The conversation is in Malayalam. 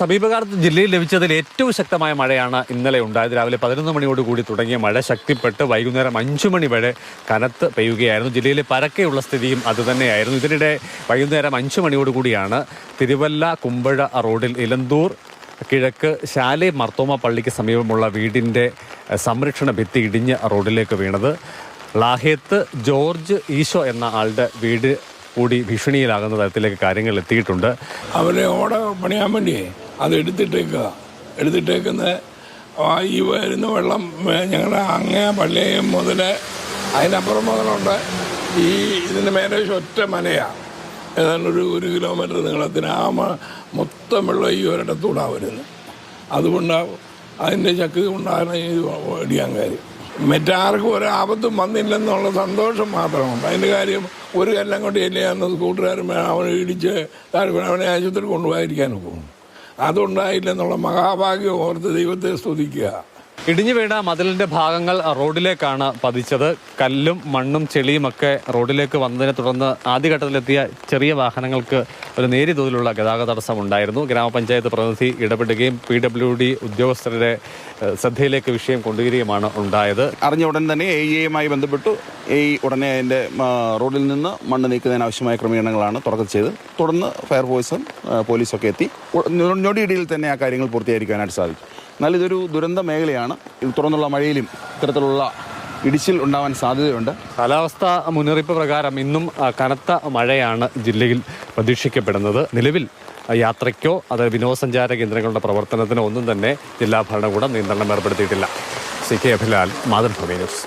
സമീപകാലത്ത് ജില്ലയിൽ ലഭിച്ചതിൽ ഏറ്റവും ശക്തമായ മഴയാണ് ഇന്നലെ ഉണ്ടായത്. രാവിലെ 11 മണിയോടുകൂടി തുടങ്ങിയ മഴ ശക്തിപ്പെട്ട് വൈകുന്നേരം 5 മണി വരെ കനത്ത് പെയ്യുകയായിരുന്നു. ജില്ലയിലെ പരക്കെയുള്ള സ്ഥിതിയും അതുതന്നെയായിരുന്നു. ഇതിനിടെ വൈകുന്നേരം 5 മണിയോടുകൂടിയാണ് തിരുവല്ല കുമ്പഴ റോഡിൽ ഇലന്തൂർ കിഴക്ക് ശാലെ മർത്തോമ പള്ളിക്ക് സമീപമുള്ള വീടിൻ്റെ സംരക്ഷണ ഭിത്തി ഇടിഞ്ഞ് റോഡിലേക്ക് വീണത്. ലാഹേത്ത് ജോർജ് ഈശോ എന്ന ആളുടെ വീട് കൂടി ഭീഷണിയിലാകുന്ന തരത്തിലേക്ക് കാര്യങ്ങൾ എത്തിയിട്ടുണ്ട്. അവരെ ഓട പണിയാൻ വേണ്ടിയേ അത് എടുത്തിട്ടേക്കുന്ന ഈ വരുന്ന വെള്ളം ഞങ്ങളുടെ അങ്ങേ പള്ളിയും മുതൽ അതിനപ്പുറം മുതലുണ്ട്. ഇതിന് മേലെ ഒറ്റ മനയാണ്, ഏതാണ്ട് ഒരു കിലോമീറ്റർ നീളത്തിന്. മൊത്തം വെള്ളം ഈ ഒരിടത്തൂടാണ് വരുന്നത്. അതുകൊണ്ടാണ് അതിൻ്റെ ശക്തി കൊണ്ടാണ് ഈ ഇടിയാൻ കാര്യം. മറ്റാർക്കും ഒരാപത്തും വന്നില്ലെന്നുള്ള സന്തോഷം മാത്രമുണ്ട്. അതിൻ്റെ കാര്യം ഒരു കൊല്ലം കൊണ്ട് ചെല്ലിയാന്ന് കൂട്ടുകാരൻ അവനെ ഇടിച്ച് അവനെ ആശുപത്രി കൊണ്ടുപോയിരിക്കാൻ പോകും. അതുണ്ടായില്ലെന്നുള്ള മഹാഭാഗ്യം ഓർത്ത് ദൈവത്തെ സ്തുതിക്കുക. ഇടിഞ്ഞു വീണ മതിലിന്റെ ഭാഗങ്ങൾ റോഡിലേക്കാണ് പതിച്ചത്. കല്ലും മണ്ണും ചെളിയുമൊക്കെ റോഡിലേക്ക് വന്നതിനെ തുടർന്ന് ആദ്യഘട്ടത്തിലെത്തിയ ചെറിയ വാഹനങ്ങൾക്ക് ഒരു നേരിയ തോതിലുള്ള ഗതാഗത തടസ്സം ഉണ്ടായിരുന്നു. ഗ്രാമപഞ്ചായത്ത് പ്രതിനിധി ഇടപെടുകയും PWD ഉദ്യോഗസ്ഥരുടെ ശ്രദ്ധയിലേക്ക് വിഷയം കൊണ്ടുവരികയുമാണ് ഉണ്ടായത്. അറിഞ്ഞ ഉടൻ തന്നെ AEയുമായി ബന്ധപ്പെട്ടു. ഉടനെ അതിൻ്റെ റോഡിൽ നിന്ന് മണ്ണ് നീക്കുന്നതിന് ആവശ്യമായ ക്രമീകരണങ്ങളാണ് തുടക്കം ചെയ്ത്. തുടർന്ന് ഫയർഫോഴ്സും പോലീസൊക്കെ എത്തി ഞൊടിയിടയിൽ തന്നെ ആ കാര്യങ്ങൾ പൂർത്തീകരിക്കാനായിട്ട് സാധിക്കും. എന്നാൽ ഇതൊരു ദുരന്ത മേഖലയാണ്. തുടർന്നുള്ള മഴയിലും ഇത്തരത്തിലുള്ള ഇടിച്ചിൽ ഉണ്ടാവാൻ സാധ്യതയുണ്ട്. കാലാവസ്ഥാ മുന്നറിയിപ്പ് പ്രകാരം ഇന്നും കനത്ത മഴയാണ് ജില്ലയിൽ പ്രതീക്ഷിക്കപ്പെടുന്നത്. നിലവിൽ യാത്രയ്ക്കോ വിനോദസഞ്ചാര കേന്ദ്രങ്ങളുടെ പ്രവർത്തനത്തിനോ ഒന്നും തന്നെ ജില്ലാ ഭരണകൂടം നിയന്ത്രണം ഏർപ്പെടുത്തിയിട്ടില്ല. CK Abhilal, Mathrubhumi news.